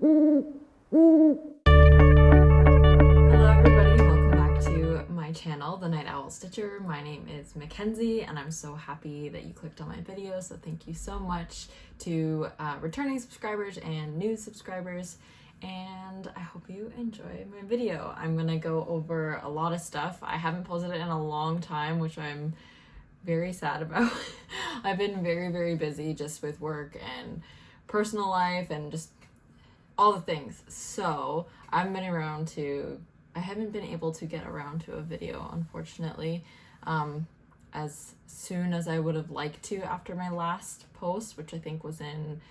everybody, welcome back to my channel, The Night Owl Stitcher. My name is Mackenzie and I'm so happy that you clicked on my video, so thank you so much to returning subscribers and new subscribers, and I hope you enjoy my video. I'm gonna go over a lot of stuff. I haven't posted it in a long time, which I'm very sad about. I've been very busy just with work and personal life and just all the things. So I haven't been able to get around to a video, unfortunately, as soon as I would have liked to after my last post, which I think was in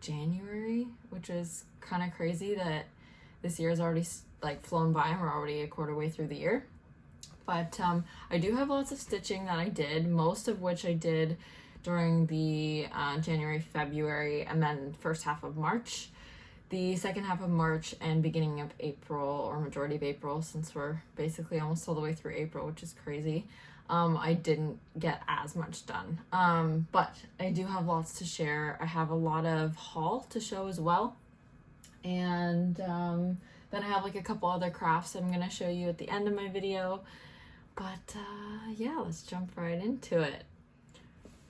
January, which is kind of crazy that this year has already like flown by and we're already a quarter way through the year. But I do have lots of stitching that I did, most of which I did during the January, February, and then first half of March. The second half of March and beginning of April, or majority of April, since we're basically almost all the way through April, which is crazy, I didn't get as much done. But I do have lots to share. I have a lot of haul to show as well. And then I have like a couple other crafts I'm going to show you at the end of my video. But yeah, let's jump right into it.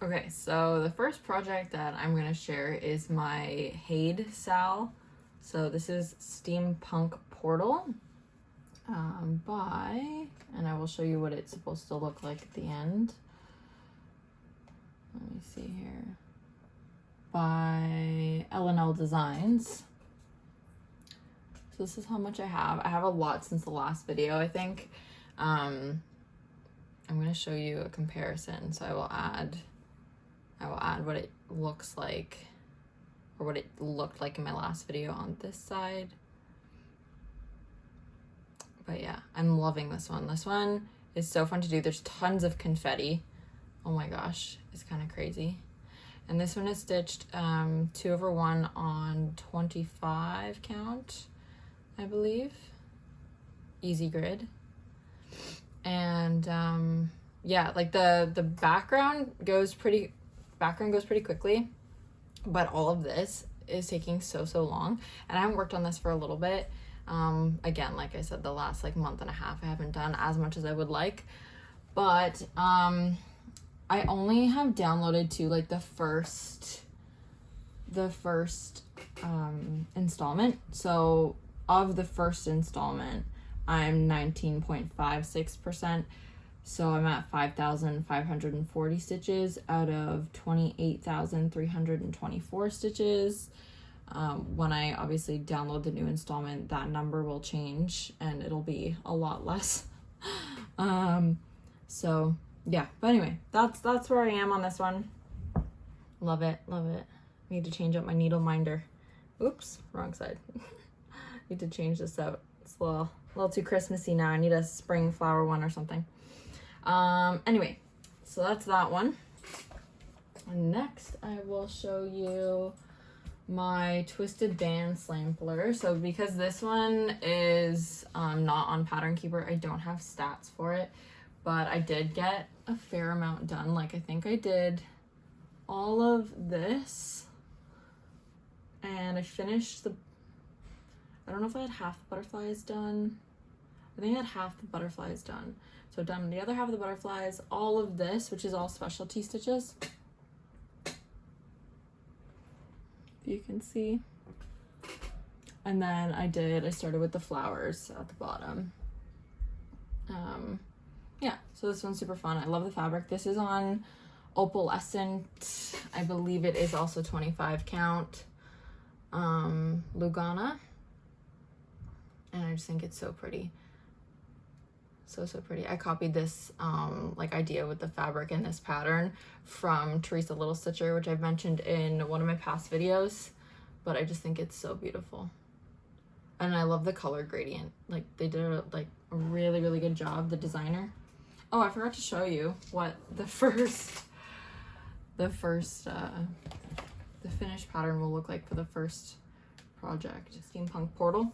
Okay, so the first project that I'm going to share is my Haid Sal. So this is Steampunk Portal and I will show you what it's supposed to look like at the end. Let me see here. By L&L Designs. So this is how much I have. I have a lot since the last video, I think. I'm going to show you a comparison. So I will add what it looks like, or what it looked like in my last video on this side. But yeah, I'm loving this one. This one is so fun to do. There's tons of confetti. Oh my gosh, it's kind of crazy. And this one is stitched 2/1 on 25 count, I believe. Easy grid. And yeah, like the background goes pretty quickly, but all of this is taking so long, and I haven't worked on this for a little bit. Again, like I said, the last like month and a half I haven't done as much as I would like, but I only have downloaded to like the first installment. So of the first installment, I'm 19.56%. So I'm at 5,540 stitches out of 28,324 stitches. When I obviously download the new installment, that number will change and it'll be a lot less. So yeah, but anyway, that's where I am on this one. Love it. Need to change up my needle minder. Oops, wrong side. Need to change this out. It's a little too Christmassy now. I need a spring flower one or something. Anyway, so that's that one. And next I will show you my Twisted Band Slampler. So because this one is not on Pattern Keeper, I don't have stats for it, but I did get a fair amount done. Like I think I did all of this, and I finished I don't know if I had half the butterflies done. I think I had half the butterflies done. So I've done the other half of the butterflies, all of this, which is all specialty stitches. If you can see. And then I started with the flowers at the bottom. Yeah, so this one's super fun. I love the fabric. This is on Opalescent. I believe it is also 25 count. Lugana. And I just think it's so pretty. So pretty. I copied this like idea with the fabric and this pattern from Teresa Little Stitcher, which I've mentioned in one of my past videos, but I just think it's so beautiful. And I love the color gradient. Like they did a really good job, the designer. Oh, I forgot to show you what the finished pattern will look like for the first project, Steampunk Portal.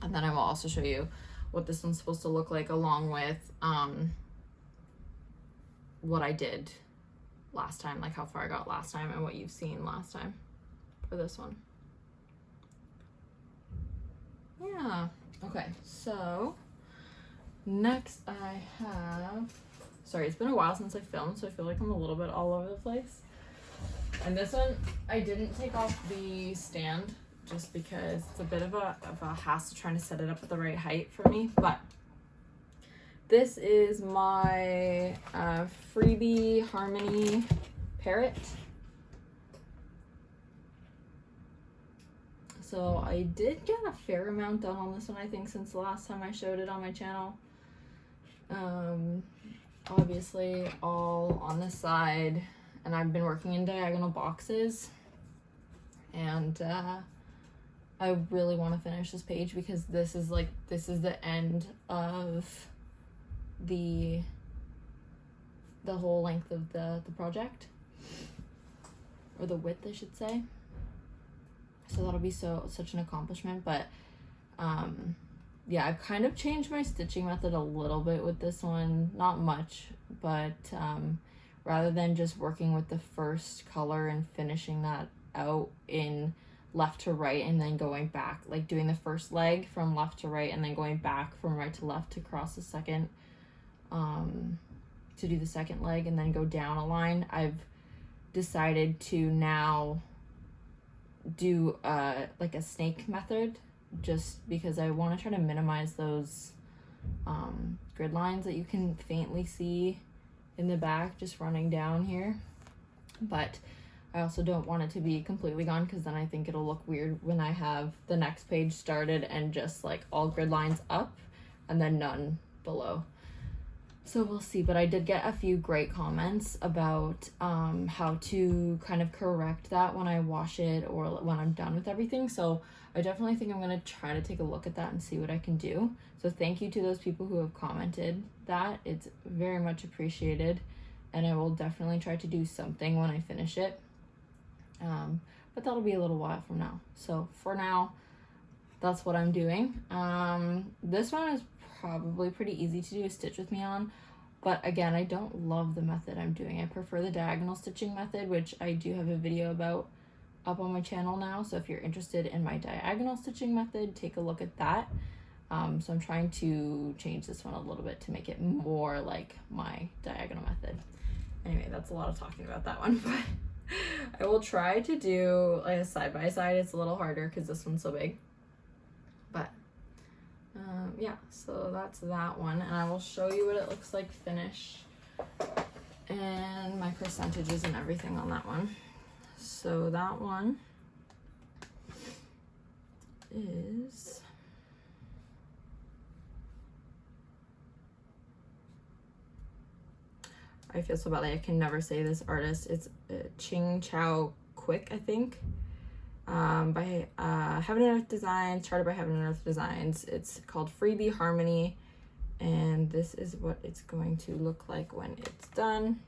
And then I will also show you what this one's supposed to look like along with what I did last time, like how far I got last time and what you've seen last time for this one. yeah. Okay, so next I have, sorry, it's been a while since I filmed, so I feel like I'm a little bit all over the place. And this one, I didn't take off the stand just because it's a bit of a hassle trying to set it up at the right height for me, but this is my Freebie Harmony Parrot. So I did get a fair amount done on this one, I think, since the last time I showed it on my channel. Obviously all on this side, and I've been working in diagonal boxes, and I really want to finish this page because this is the end of the whole length of the project, or the width I should say. So that'll be such an accomplishment. But yeah, I've kind of changed my stitching method a little bit with this one, not much, but rather than just working with the first color and finishing that out in left to right and then going back, like doing the first leg from left to right and then going back from right to left to cross the second, to do the second leg and then go down a line, I've decided to now do like a snake method, just because I want to try to minimize those grid lines that you can faintly see in the back just running down here. But I also don't want it to be completely gone, because then I think it'll look weird when I have the next page started and just like all grid lines up and then none below. So we'll see, but I did get a few great comments about how to kind of correct that when I wash it or when I'm done with everything. So I definitely think I'm going to try to take a look at that and see what I can do. So thank you to those people who have commented that. It's very much appreciated, and I will definitely try to do something when I finish it. But that'll be a little while from now. So for now, that's what I'm doing. This one is probably pretty easy to do a stitch with me on, but again, I don't love the method I'm doing. I prefer the diagonal stitching method, which I do have a video about up on my channel now, so if you're interested in my diagonal stitching method, take a look at that. So I'm trying to change this one a little bit to make it more like my diagonal method. Anyway, that's a lot of talking about that one, but I will try to do like a side by side. It's a little harder because this one's so big, but yeah, so that's that one, and I will show you what it looks like finished and my percentages and everything on that one. So that one is I feel so badly, I can never say this artist. It's Ching Chow Quick, I think. By Heaven and Earth Designs, charted by Heaven and Earth Designs. It's called Freebie Harmony, and this is what it's going to look like when it's done.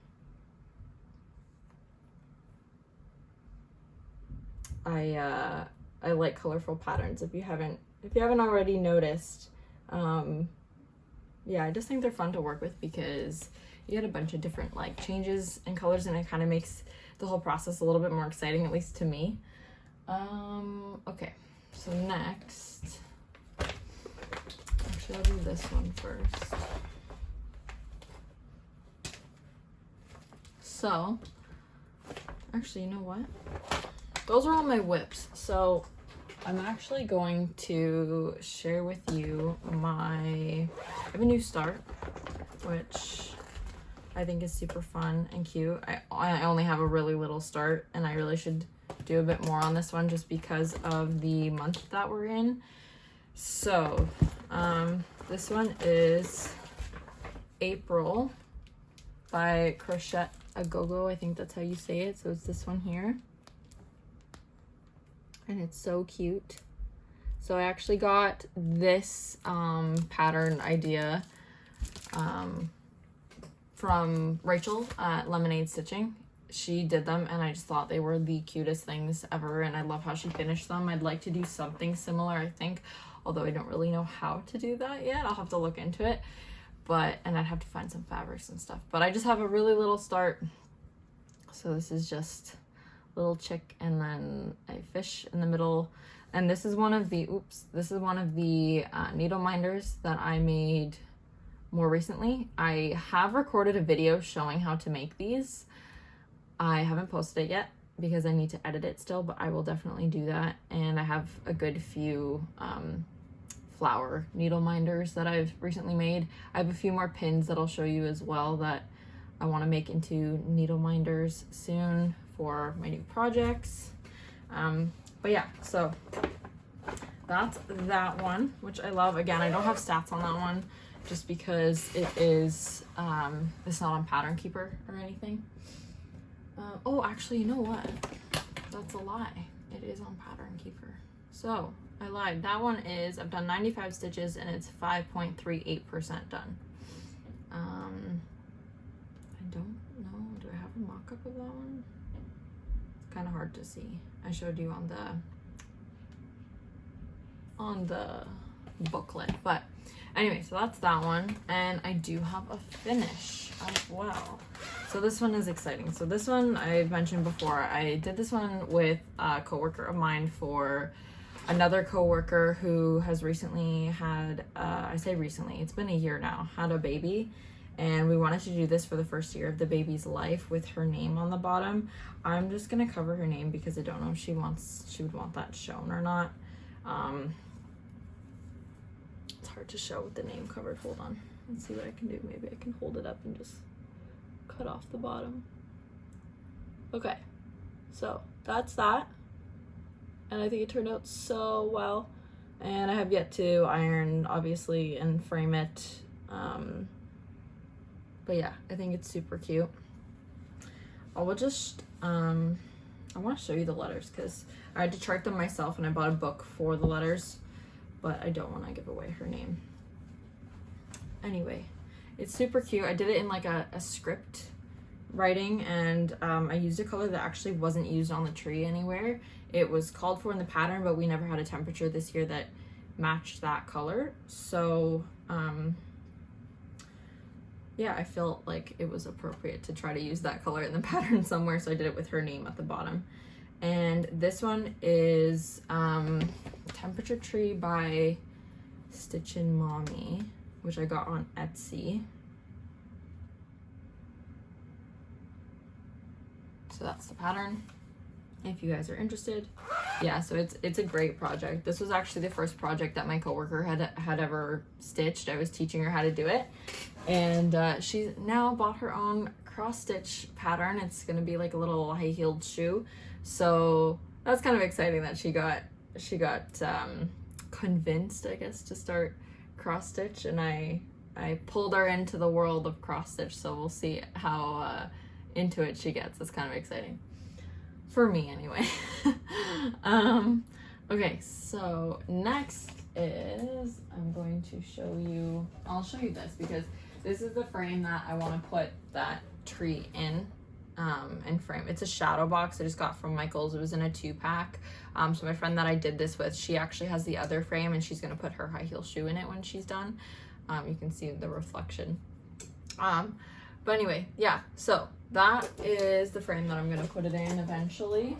I like colorful patterns. If you haven't already noticed, yeah, I just think they're fun to work with because you get a bunch of different like changes in colors, and it kind of makes the whole process a little bit more exciting, at least to me. Okay, so next, actually I'll do this one first. So, actually, you know what? Those are all my WIPs. So I'm actually going to share with you I have a new start, which I think is super fun and cute. I only have a really little start, and I really should do a bit more on this one just because of the month that we're in. So this one is April by Crochet A Go-Go. I think that's how you say it. So it's this one here, and it's so cute. So I actually got this pattern idea from Rachel at Lemonade Stitching. She did them, and I just thought they were the cutest things ever, and I love how she finished them. I'd like to do something similar, I think, although I don't really know how to do that yet. I'll have to look into it, and I'd have to find some fabrics and stuff, but I just have a really little start. So this is just little chick and then a fish in the middle. And this is one of the, needle minders that I made more recently. I have recorded a video showing how to make these. I haven't posted it yet because I need to edit it still, but I will definitely do that. And I have a good few flower needle minders that I've recently made. I have a few more pins that I'll show you as well that I want to make into needle minders soon for my new projects. But yeah, so that's that one, which I love. Again, I don't have stats on that one just because it is, it's not on Pattern Keeper or anything. Oh, actually, you know what? That's a lie. It is on Pattern Keeper. So I lied. That one is, I've done 95 stitches and it's 5.38% done. I don't know. Do I have a mock-up of that one? It's kind of hard to see. I showed you on the booklet, but anyway, so that's that one. And I do have a finish as well. So this one is exciting. So this one I've mentioned before. I did this one with a coworker of mine for another coworker who has recently had, I say recently, it's been a year now, had a baby. And we wanted to do this for the first year of the baby's life with her name on the bottom. I'm just gonna cover her name because I don't know if she would want that shown or not. It's hard to show with the name covered. Hold on, let's see what I can do. Maybe I can hold it up and just cut off the bottom. Okay, so that's that. And I think it turned out so well. And I have yet to iron, obviously, and frame it. But yeah, I think it's super cute. I will just, I want to show you the letters because I had to chart them myself and I bought a book for the letters, but I don't want to give away her name. Anyway, it's super cute. I did it in like a script writing, and I used a color that actually wasn't used on the tree anywhere. It was called for in the pattern, but we never had a temperature this year that matched that color. So yeah, I felt like it was appropriate to try to use that color in the pattern somewhere, so I did it with her name at the bottom. And this one is Temperature Tree by Stitchin' Mommy, which I got on Etsy. So that's the pattern, if you guys are interested. Yeah, so it's a great project. This was actually the first project that my coworker had ever stitched. I was teaching her how to do it, and she's now bought her own cross stitch pattern. It's gonna be like a little high-heeled shoe. So that's kind of exciting that she got convinced, I guess, to start cross stitch, and I pulled her into the world of cross stitch. So we'll see how into it she gets. It's kind of exciting. For me anyway. Okay, so next is I'm going to show you, I'll show you this because this is the frame that I want to put that tree in and frame. It's a shadow box I just got from Michael's. It was in a 2-pack. So my friend that I did this with, she actually has the other frame and she's going to put her high heel shoe in it when she's done. You can see the reflection. But anyway, yeah, so that is the frame that I'm gonna put it in eventually.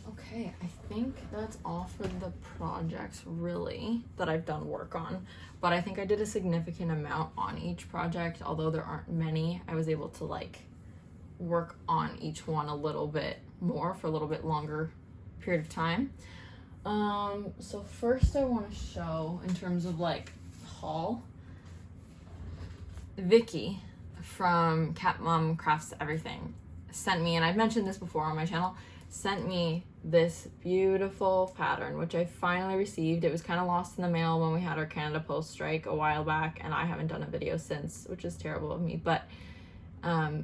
Okay, I think that's all for the projects really that I've done work on, but I think I did a significant amount on each project. Although there aren't many, I was able to like work on each one a little bit more for a little bit longer period of time. So first I want to show in terms of like haul. Vicky from Cat Mom Crafts Everything sent me, and I've mentioned this before on my channel, sent me this beautiful pattern, which I finally received. It was kind of lost in the mail when we had our Canada Post strike a while back, and I haven't done a video since, which is terrible of me, but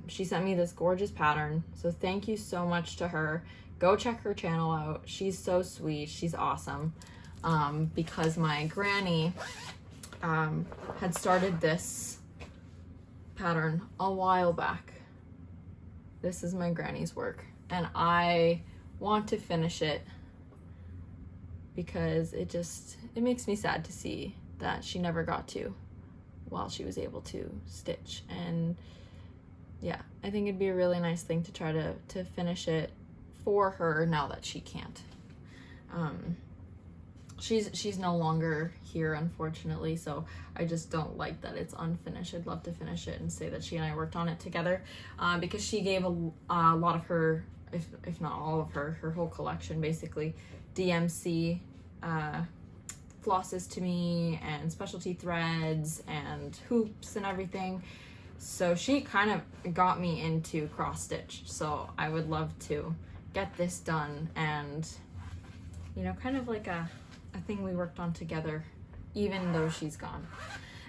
she sent me this gorgeous pattern. So thank you so much to her. Go check her channel out. She's so sweet. She's awesome. Because my granny had started this pattern a while back. This is my granny's work, and I want to finish it because it makes me sad to see that she never got to while she was able to stitch. And yeah, I think it'd be a really nice thing to try to finish it for her now that she can't. She's no longer here, unfortunately, so I just don't like that it's unfinished. I'd love to finish it and say that she and I worked on it together, because she gave a lot of her, if not all of her whole collection, basically, DMC flosses to me, and specialty threads and hoops and everything. So she kind of got me into cross stitch, so I would love to get this done, and you know, kind of like a thing we worked on together, even though she's gone.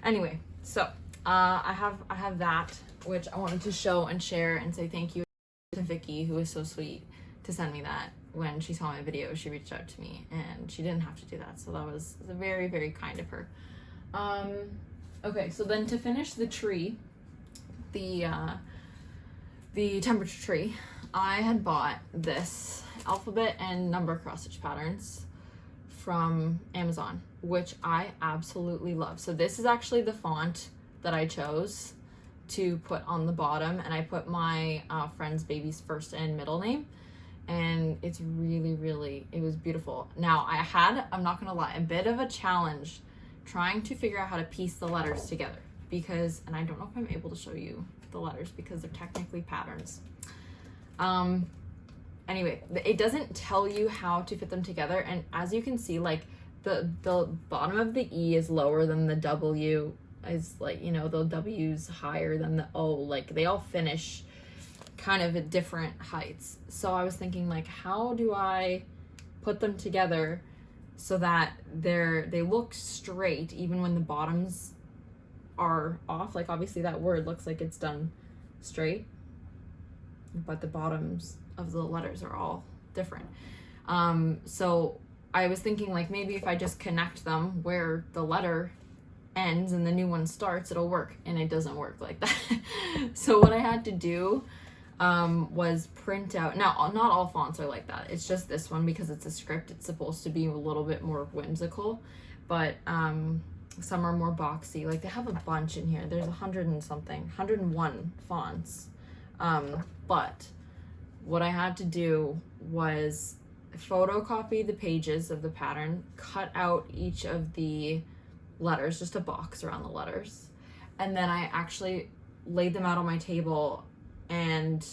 Anyway, so I have that, which I wanted to show and share and say thank you to Vicky, who was so sweet to send me that. When she saw my video, she reached out to me, and she didn't have to do that, so that was very, very kind of her. Okay, so then to finish the tree, the temperature tree, I had bought this alphabet and number cross stitch patterns from Amazon, which I absolutely love. So this is actually the font that I chose to put on the bottom, and I put my friend's baby's first and middle name, and it's really, really, it was beautiful. Now I had, I'm not gonna lie, a bit of a challenge trying to figure out how to piece the letters together, because, and I don't know if I'm able to show you the letters because they're technically patterns. Anyway, it doesn't tell you how to fit them together, and as you can see, like the bottom of the E is lower than the W, is like, you know, the W's higher than the O, like they all finish kind of at different heights. So I was thinking, like, how do I put them together so that they look straight even when the bottoms are off? Like obviously that word looks like it's done straight, but the bottoms of the letters are all different. So I was thinking, like, maybe if I just connect them where the letter ends and the new one starts, it'll work, and it doesn't work like that. So what I had to do was print out, now not all fonts are like that, it's just this one because it's a script, it's supposed to be a little bit more whimsical, but some are more boxy. Like they have a bunch in here, there's 101 fonts, but what I had to do was photocopy the pages of the pattern, cut out each of the letters, just a box around the letters, and then I actually laid them out on my table and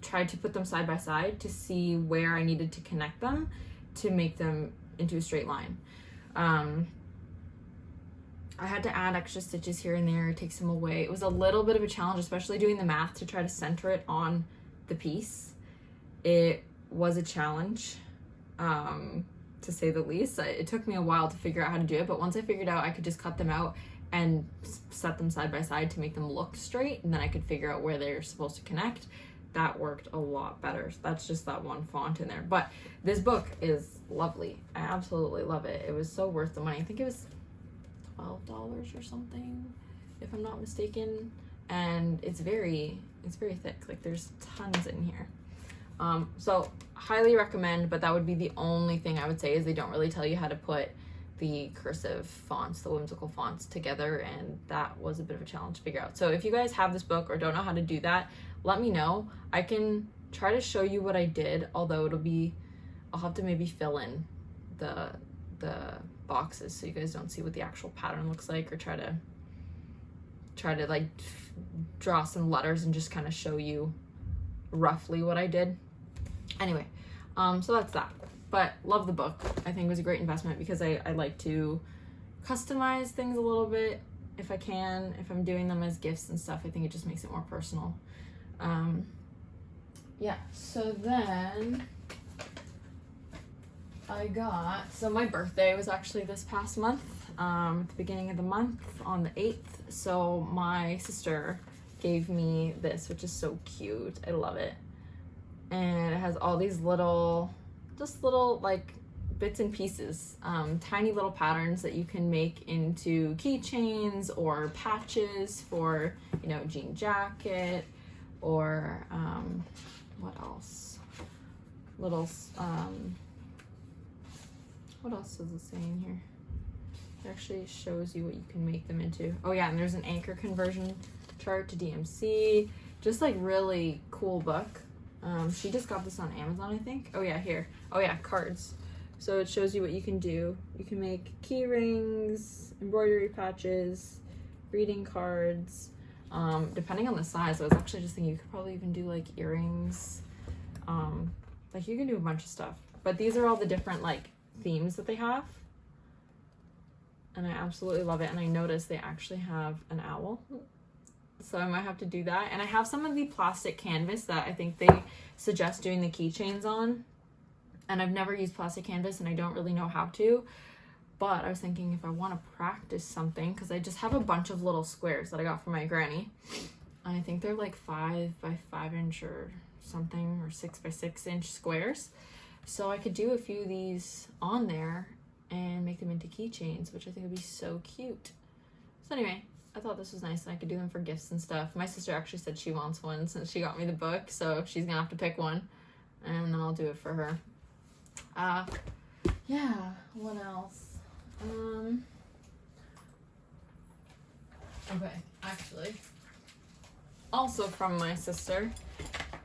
tried to put them side by side to see where I needed to connect them to make them into a straight line. I had to add extra stitches here and there, take some away. It was a little bit of a challenge, especially doing the math to try to center it on the piece. It was a challenge, to say the least. It took me a while to figure out how to do it, but once I figured out I could just cut them out and set them side by side to make them look straight, and then I could figure out where they're supposed to connect. That worked a lot better. So that's just that one font in there. But this book is lovely. I absolutely love it. It was so worth the money. I think it was $12 or something, if I'm not mistaken. And it's very thick. Like there's tons in here. So highly recommend, but that would be the only thing I would say, is they don't really tell you how to put the cursive fonts, the whimsical fonts together, and that was a bit of a challenge to figure out. So if you guys have this book or don't know how to do that, let me know. I can try to show you what I did, although I'll have to maybe fill in the boxes so you guys don't see what the actual pattern looks like, or try to like draw some letters and just kind of show you roughly what I did. Anyway, so that's that. But love the book. I think it was a great investment because I like to customize things a little bit if I can. If I'm doing them as gifts and stuff, I think it just makes it more personal. Yeah, so then so my birthday was actually this past month, at the beginning of the month on the 8th. So my sister gave me this, which is so cute. I love it. And it has all these little like bits and pieces, tiny little patterns that you can make into keychains or patches for, you know, jean jacket, or what else? What else does it say in here? It actually shows you what you can make them into. Oh yeah, and there's an anchor conversion chart to DMC. Just like really cool book. She just got this on Amazon, I think. Oh yeah, here. Oh yeah, cards. So it shows you what you can do. You can make key rings, embroidery patches, greeting cards, depending on the size. I was actually just thinking you could probably even do like earrings. Like you can do a bunch of stuff. But these are all the different like themes that they have. And I absolutely love it. And I noticed they actually have an owl. So I might have to do that. And I have some of the plastic canvas that I think they suggest doing the keychains on. And I've never used plastic canvas and I don't really know how to. But I was thinking if I want to practice something, because I just have a bunch of little squares that I got from my granny. And I think they're like 5 by 5 inch or something, or 6 by 6 inch squares. So I could do a few of these on there and make them into keychains, which I think would be so cute. So anyway, I thought this was nice and I could do them for gifts and stuff. My sister actually said she wants one since she got me the book, so she's gonna have to pick one and then I'll do it for her. Yeah, what else? Okay, actually, also from my sister,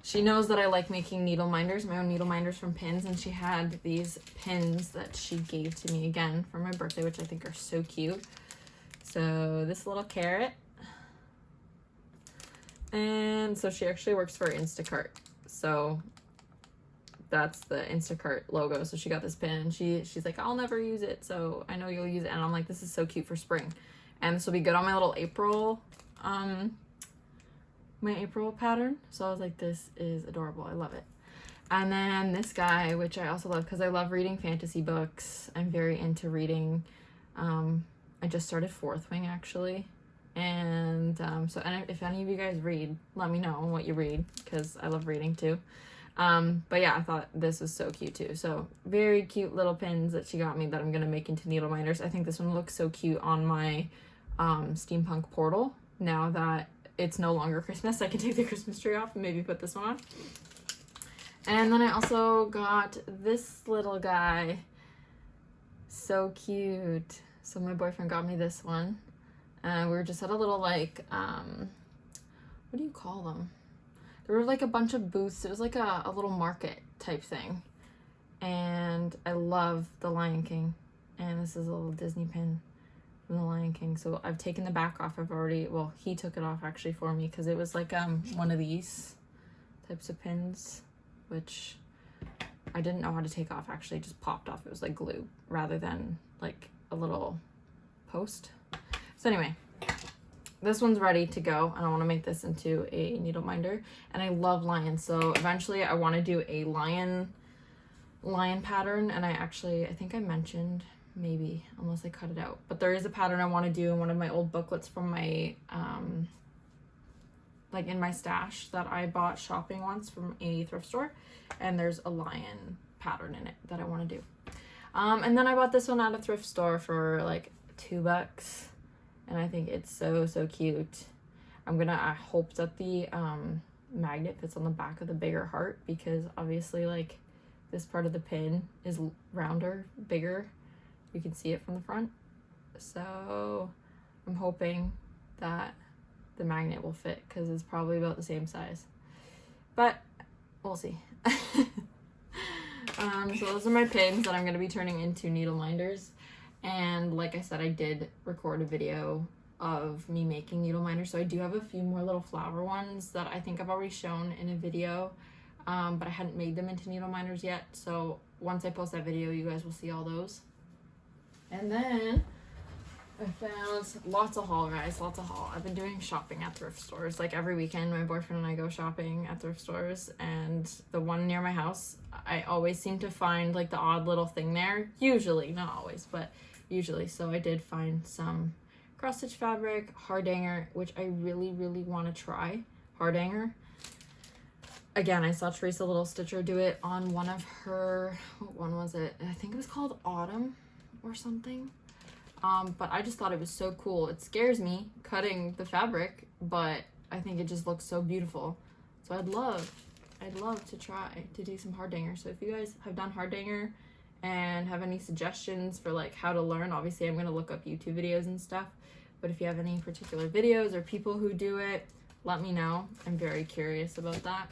she knows that I like making needle minders, my own needle minders from pins, and she had these pins that she gave to me again for my birthday, which I think are so cute. So this little carrot, and so she actually works for Instacart, so that's the Instacart logo. So she got this pin and she's like, I'll never use it, so I know you'll use it. And I'm like, this is so cute for spring, and this will be good on my little April my April pattern. So I was like, this is adorable, I love it. And then this guy, which I also love because I love reading fantasy books. I'm very into reading. I just started Fourth Wing actually, and if any of you guys read, let me know what you read because I love reading too. But yeah, I thought this was so cute too. So very cute little pins that she got me that I'm gonna make into needle minders. I think this one looks so cute on my steampunk portal. Now that it's no longer Christmas, I can take the Christmas tree off and maybe put this one on. And then I also got this little guy. So cute. So my boyfriend got me this one. And we were just at a little like, what do you call them? There were like a bunch of booths. It was like a little market type thing. And I love The Lion King. And this is a little Disney pin from The Lion King. So I've taken the back off. Well, he took it off actually for me because it was like one of these types of pins, which I didn't know how to take off actually. It just popped off. It was like glue rather than like a little post. So anyway, this one's ready to go and I want to make this into a needle minder, and I love lions, so eventually I want to do a lion pattern. And I think I mentioned, maybe, unless I cut it out, but there is a pattern I want to do in one of my old booklets from my like in my stash that I bought shopping once from a thrift store, and there's a lion pattern in it that I want to do. And then I bought this one at a thrift store for like $2, and I think it's so cute. I hope that the magnet fits on the back of the bigger heart, because obviously like this part of the pin is rounder, bigger. You can see it from the front, so I'm hoping that the magnet will fit because it's probably about the same size, but we'll see. So those are my pins that I'm going to be turning into needle minders. And like I said, I did record a video of me making needle minders, so I do have a few more little flower ones that I think I've already shown in a video, but I hadn't made them into needle minders yet. So once I post that video, you guys will see all those. And then I found lots of haul, guys, lots of haul. I've been doing shopping at thrift stores. Like every weekend, my boyfriend and I go shopping at thrift stores, and the one near my house, I always seem to find like the odd little thing there. Usually, not always, but usually. So I did find some cross-stitch fabric, hardanger, which I really want to try. Hardanger. Again, I saw Teresa Little Stitcher do it on one of her, what one was it? I think it was called Autumn or something. But I just thought it was so cool. It scares me cutting the fabric, but I think it just looks so beautiful. So I'd love to try to do some hardanger. So if you guys have done hardanger and have any suggestions for like how to learn, obviously I'm gonna look up YouTube videos and stuff, but if you have any particular videos or people who do it, let me know. I'm very curious about that.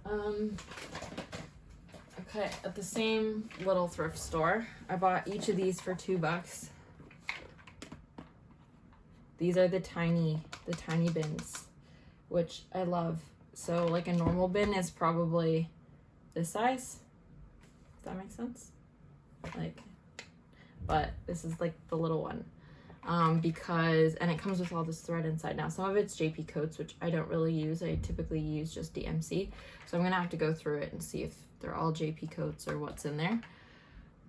Okay, at the same little thrift store, I bought each of these for $2. These are the tiny bins, which I love. So like a normal bin is probably this size. Does that make sense? Like, but this is like the little one. Because, and it comes with all this thread inside. Now some of it's JP coats, which I don't really use. I typically use just DMC. So I'm gonna have to go through it and see if they're all JP coats or what's in there.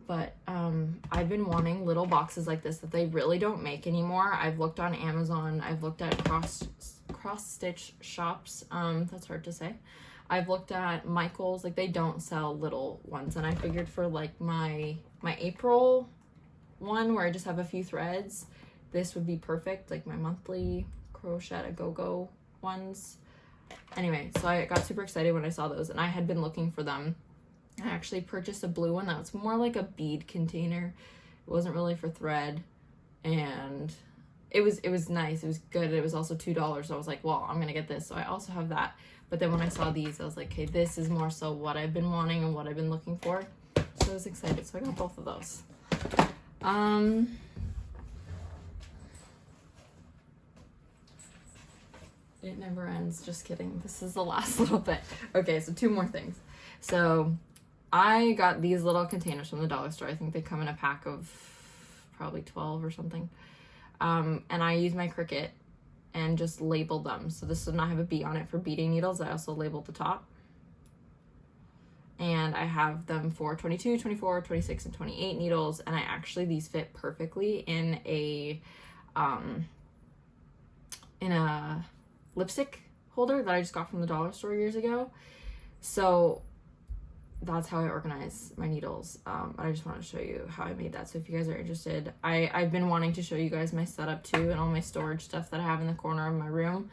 But I've been wanting little boxes like this that they really don't make anymore. I've looked on Amazon, I've looked at cross stitch shops, that's hard to say. I've looked at Michael's, like they don't sell little ones, and I figured for like my April one where I just have a few threads, this would be perfect, like my monthly crochet a go-go ones. Anyway, so I got super excited when I saw those, and I had been looking for them. I actually purchased a blue one that was more like a bead container. It wasn't really for thread, and it was nice. It was good. It was also $2, so I was like, well, I'm gonna get this. So I also have that. But then when I saw these, I was like, okay, this is more so what I've been wanting and what I've been looking for. So I was excited. So I got both of those. It never ends. Just kidding. This is the last little bit. Okay, so 2 more things. So I got these little containers from the dollar store. I think they come in a pack of probably 12 or something. And I use my Cricut and just labeled them. So this does not have a B on it for beading needles. I also labeled the top. And I have them for 22, 24, 26, and 28 needles. And these fit perfectly in a lipstick holder that I just got from the dollar store years ago. So that's how I organize my needles. I just want to show you how I made that. So if you guys are interested, I've been wanting to show you guys my setup too, and all my storage stuff that I have in the corner of my room.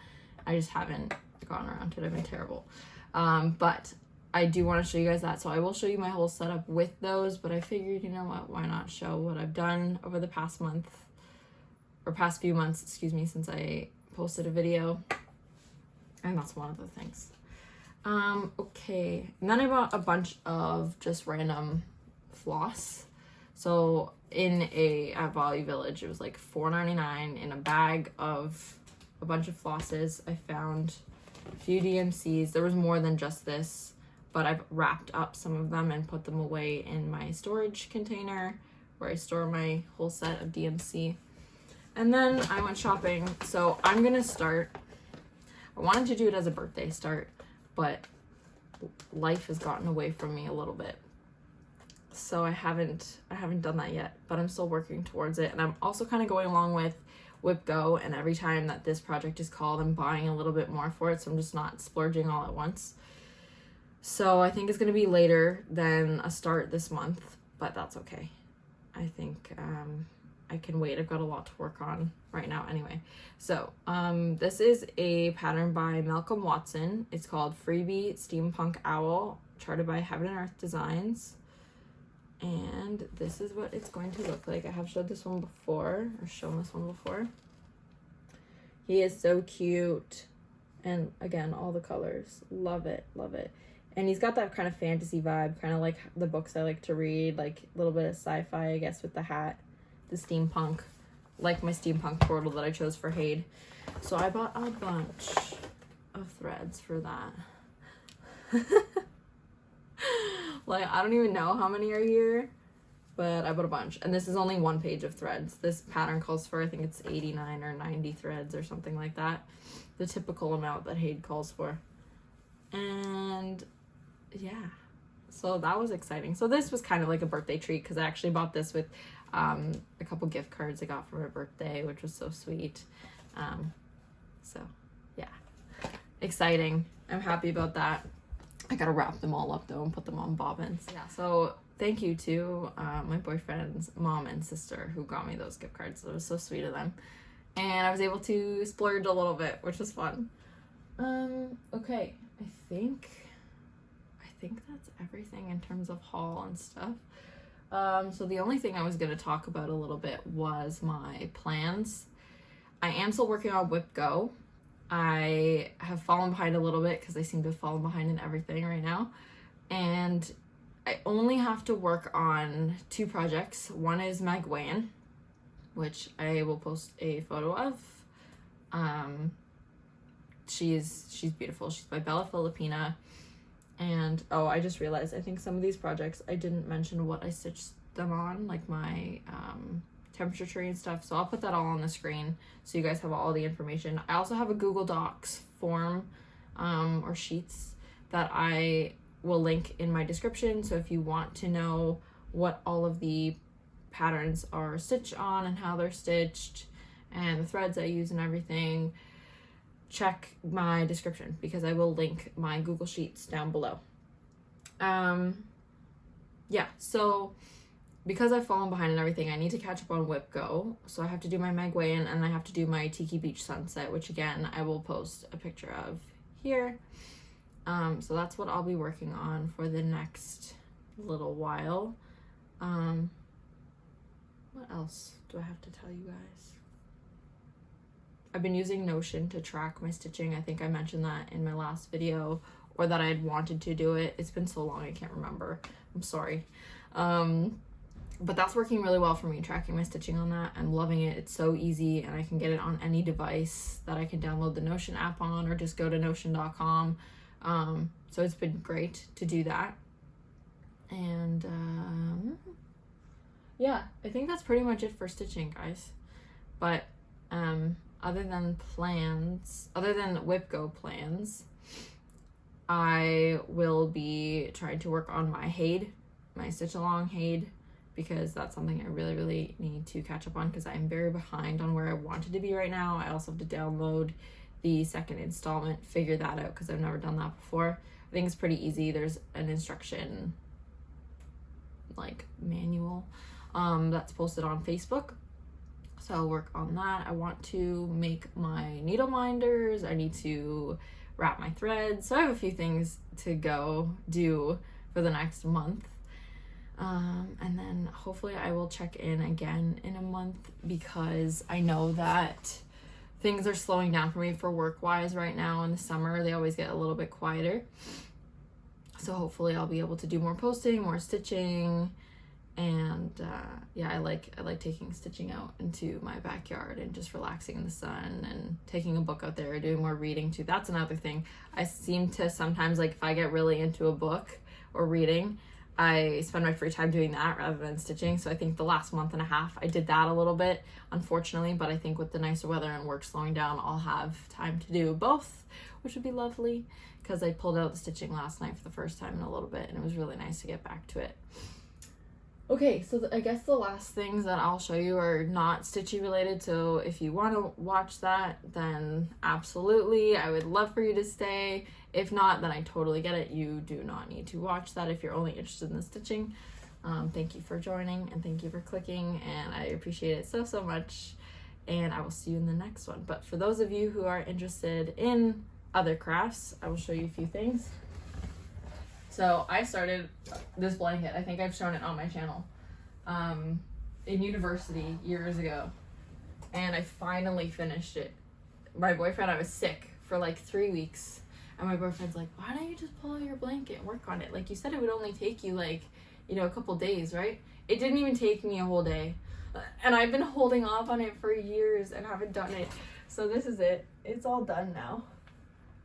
I just haven't gotten around to it. I've been terrible. But I do want to show you guys that. So I will show you my whole setup with those, but I figured, you know what, why not show what I've done over the past few months, excuse me, since I posted a video. And that's one of the things. Okay, and then I bought a bunch of just random floss. So at Value Village, it was like $4.99 in a bag of a bunch of flosses. I found a few DMCs. There was more than just this, but I've wrapped up some of them and put them away in my storage container where I store my whole set of DMC. And then I went shopping. So I'm gonna start, I wanted to do it as a birthday start, but life has gotten away from me a little bit. So I haven't done that yet, but I'm still working towards it. And I'm also kind of going along with WIP Go, and every time that this project is called, I'm buying a little bit more for it, so I'm just not splurging all at once. So I think it's going to be later than a start this month, but that's okay. I think I can wait. I've got a lot to work on right now anyway. So this is a pattern by Malcolm Watson. It's called Freebie Steampunk Owl, charted by Heaven and Earth Designs. And this is what it's going to look like. I have showed this one before, or shown this one before. He is so cute. And again, all the colors. Love it, love it. And he's got that kind of fantasy vibe, kind of like the books I like to read, like a little bit of sci-fi, I guess, with the hat, the steampunk, like my steampunk portal that I chose for Hade. So I bought a bunch of threads for that. Like, I don't even know how many are here, but I bought a bunch. And this is only 1 page of threads. This pattern calls for, I think it's 89 or 90 threads or something like that. The typical amount that Hade calls for. And yeah, so that was exciting. So this was kind of like a birthday treat, because I actually bought this with a couple gift cards I got for my birthday, which was so sweet. So yeah, exciting. I'm happy about that. I gotta wrap them all up though and put them on bobbins. Yeah, so thank you to my boyfriend's mom and sister who got me those gift cards. It was so sweet of them. And I was able to splurge a little bit, which was fun. Okay, I think that's everything in terms of haul and stuff. So the only thing I was going to talk about a little bit was my plans. I am still working on WIP Go. I have fallen behind a little bit because I seem to have fallen behind in everything right now. And I only have to work on 2 projects. One is my Gwen, which I will post a photo of. She's beautiful. She's by Bella Filipina. And oh, I just realized I think some of these projects I didn't mention what I stitched them on, like my temperature tree and stuff. So I'll put that all on the screen so you guys have all the information. I also have a Google Docs form or sheets that I will link in my description. So if you want to know what all of the patterns are stitched on and how they're stitched and the threads I use and everything, check my description because I will link my Google Sheets down below. Yeah, so because I've fallen behind and everything, I need to catch up on WIP Go. So I have to do my Meg Way In and I have to do my Tiki Beach Sunset, which again, I will post a picture of here. So that's what I'll be working on for the next little while. What else do I have to tell you guys? I've been using Notion to track my stitching. I think I mentioned that in my last video, or that I had wanted to do it. It's been so long, I can't remember. I'm sorry. But that's working really well for me, tracking my stitching on that. I'm loving it. It's so easy and I can get it on any device that I can download the Notion app on or just go to notion.com. So it's been great to do that. And yeah, I think that's pretty much it for stitching, guys. But other than WIP Go plans, I will be trying to work on my Haid, my stitch along Haid, because that's something I really, really need to catch up on because I'm very behind on where I wanted to be right now. I also have to download the second installment, figure that out because I've never done that before. I think it's pretty easy. There's an instruction like manual that's posted on Facebook. So I'll work on that. I want to make my needle minders. I need to wrap my threads. So I have a few things to go do for the next month. And then hopefully I will check in again in a month because I know that things are slowing down for me for work-wise right now in the summer. They always get a little bit quieter. So hopefully I'll be able to do more posting, more stitching. And yeah, I like taking stitching out into my backyard and just relaxing in the sun and taking a book out there, doing more reading too. That's another thing. I seem to sometimes, like if I get really into a book or reading, I spend my free time doing that rather than stitching. So I think the last month and a half I did that a little bit, unfortunately, but I think with the nicer weather and work slowing down, I'll have time to do both, which would be lovely because I pulled out the stitching last night for the first time in a little bit and it was really nice to get back to it. Okay, so I guess the last things that I'll show you are not stitchy related, so if you want to watch that, then absolutely, I would love for you to stay. If not, then I totally get it. You do not need to watch that if you're only interested in the stitching. Thank you for joining and thank you for clicking, and I appreciate it so, so much, and I will see you in the next one. But for those of you who are interested in other crafts, I will show you a few things. So I started this blanket, I think I've shown it on my channel, in university years ago, and I finally finished it. My boyfriend, I was sick for like 3 weeks, and my boyfriend's like, why don't you just pull out your blanket and work on it? Like you said it would only take you like, you know, a couple days, right? It didn't even take me a whole day, and I've been holding off on it for years and haven't done it. So this is it. It's all done now,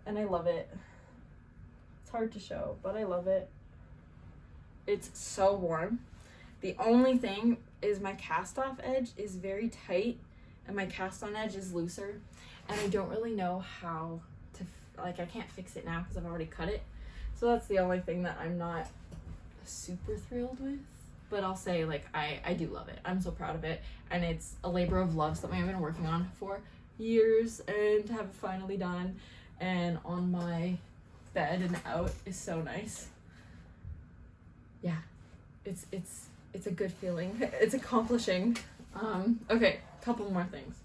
and I love it. It's hard to show, but I love it. It's so warm. The only thing is my cast off edge is very tight and my cast on edge is looser, and I don't really know how to, like I can't fix it now because I've already cut it. So that's the only thing that I'm not super thrilled with, but I'll say like I do love it. I'm so proud of it, and it's a labor of love, something I've been working on for years and have finally done, and on my bed and out is so nice. Yeah, it's a good feeling. It's accomplishing. Okay, couple more things.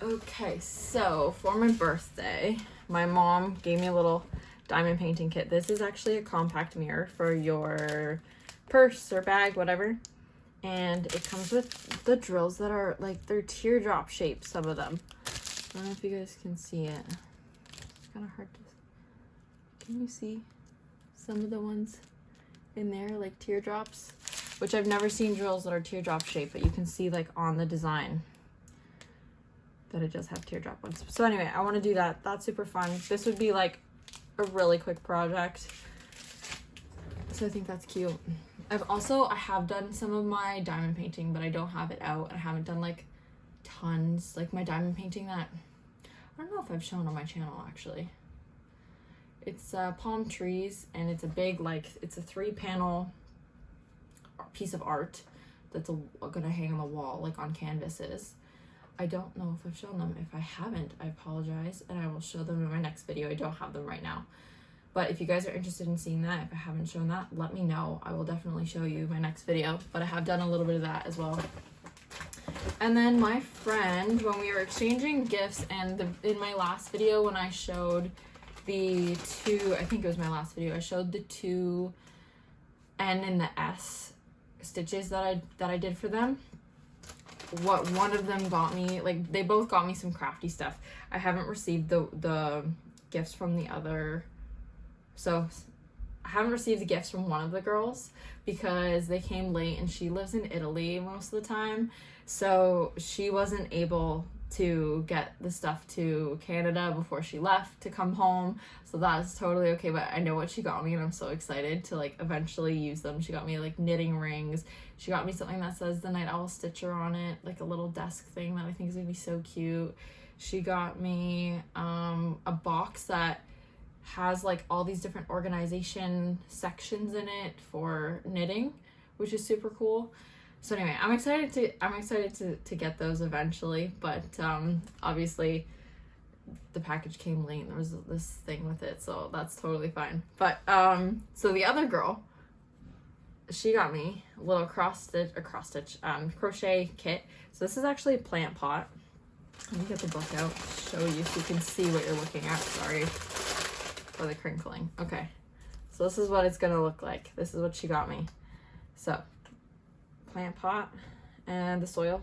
Okay, so for my birthday, my mom gave me a little diamond painting kit. This is actually a compact mirror for your purse or bag, whatever. And it comes with the drills that are like, they're teardrop shaped, some of them. I don't know if you guys can see it. It's kind of hard to, can you see some of the ones in there, like teardrops? Which I've never seen drills that are teardrop shaped, but you can see like on the design that it does have teardrop ones. So anyway, I want to do that. That's super fun. This would be like a really quick project. So I think that's cute. I have done some of my diamond painting, but I don't have it out. I haven't done like tons, like my diamond painting that, I don't know if I've shown on my channel actually. It's palm trees, and it's a big, like, it's a 3-panel piece of art that's gonna hang on the wall, like on canvases. I don't know if I've shown them. If I haven't, I apologize, and I will show them in my next video. I don't have them right now. But if you guys are interested in seeing that, if I haven't shown that, let me know. I will definitely show you my next video, but I have done a little bit of that as well. And then my friend, when we were exchanging gifts, and in my last video when I showed the 2, I think it was my last video, I showed the 2 N and the S stitches that I did for them. What one of them got me, like, they both got me some crafty stuff. I haven't received the gifts from the other, so I haven't received the gifts from one of the girls because they came late, and she lives in Italy most of the time, so she wasn't able to get the stuff to Canada before she left to come home. So that's totally okay, but I know what she got me, and I'm so excited to like eventually use them. She got me like knitting rings. She got me something that says the Night Owl Stitcher on it, like a little desk thing that I think is gonna be so cute. She got me a box that has like all these different organization sections in it for knitting, which is super cool. So anyway, I'm excited to get those eventually, but obviously the package came late and there was this thing with it, so that's totally fine. But so the other girl, she got me a little crochet kit. So this is actually a plant pot. Let me get the book out, show you so you can see what you're looking at. Sorry for the crinkling. Okay, so this is what it's gonna look like. This is what she got me. So plant pot and the soil.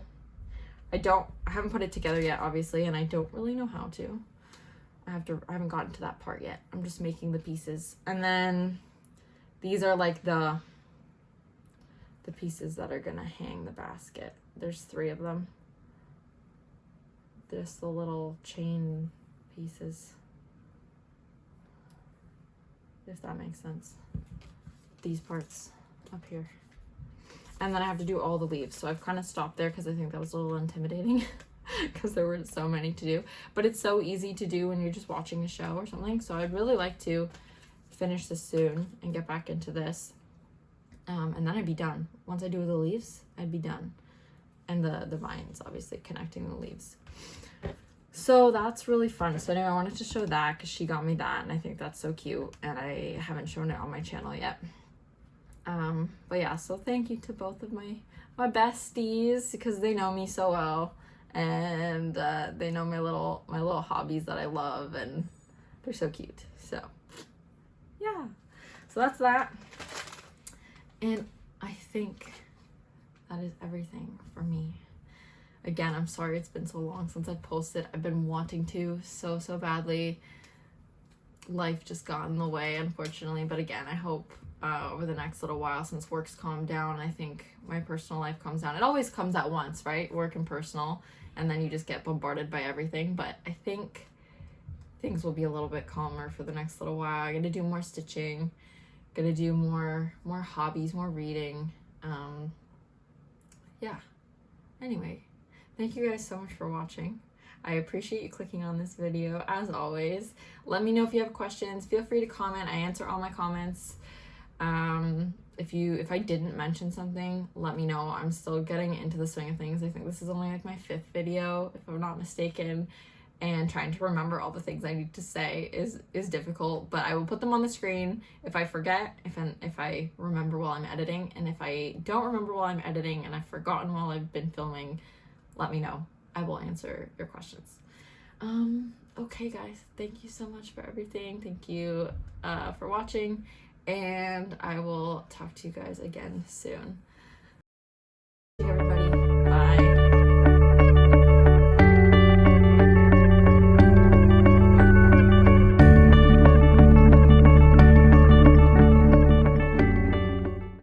I haven't put it together yet, obviously, and I don't really know how to. I haven't gotten to that part yet. I'm just making the pieces. And then these are like the pieces that are gonna hang the basket. There's 3 of them. Just the little chain pieces, if that makes sense. These parts up here. And then I have to do all the leaves. So I've kind of stopped there because I think that was a little intimidating because there were so many to do. But it's so easy to do when you're just watching a show or something. So I'd really like to finish this soon and get back into this. And then I'd be done. Once I do the leaves, I'd be done. And the vines, obviously, connecting the leaves. So that's really fun. So anyway, I wanted to show that because she got me that. And I think that's so cute. And I haven't shown it on my channel yet. But yeah, so thank you to both of my besties because they know me so well, and they know my little hobbies that I love, and they're so cute. So yeah, so that's that, and I think that is everything for me. Again, I'm sorry it's been so long since I've posted. I've been wanting to so badly. Life just got in the way, unfortunately, but again, I hope over the next little while, since work's calmed down, I think my personal life calms down. It always comes at once, right? Work and personal, and then you just get bombarded by everything. But I think things will be a little bit calmer for the next little while. I'm gonna do more stitching, gonna do more hobbies, more reading. Yeah. Anyway, thank you guys so much for watching. I appreciate you clicking on this video, as always. Let me know if you have questions. Feel free to comment. I answer all my comments. If I didn't mention something, let me know. I'm still getting into the swing of things. I think this is only like my 5th video, if I'm not mistaken, and trying to remember all the things I need to say is difficult, but I will put them on the screen if I forget, if I remember while I'm editing, and if I don't remember while I'm editing and I've forgotten while I've been filming, let me know. I will answer your questions. Okay guys, thank you so much for everything. Thank you for watching, and I will talk to you guys again soon.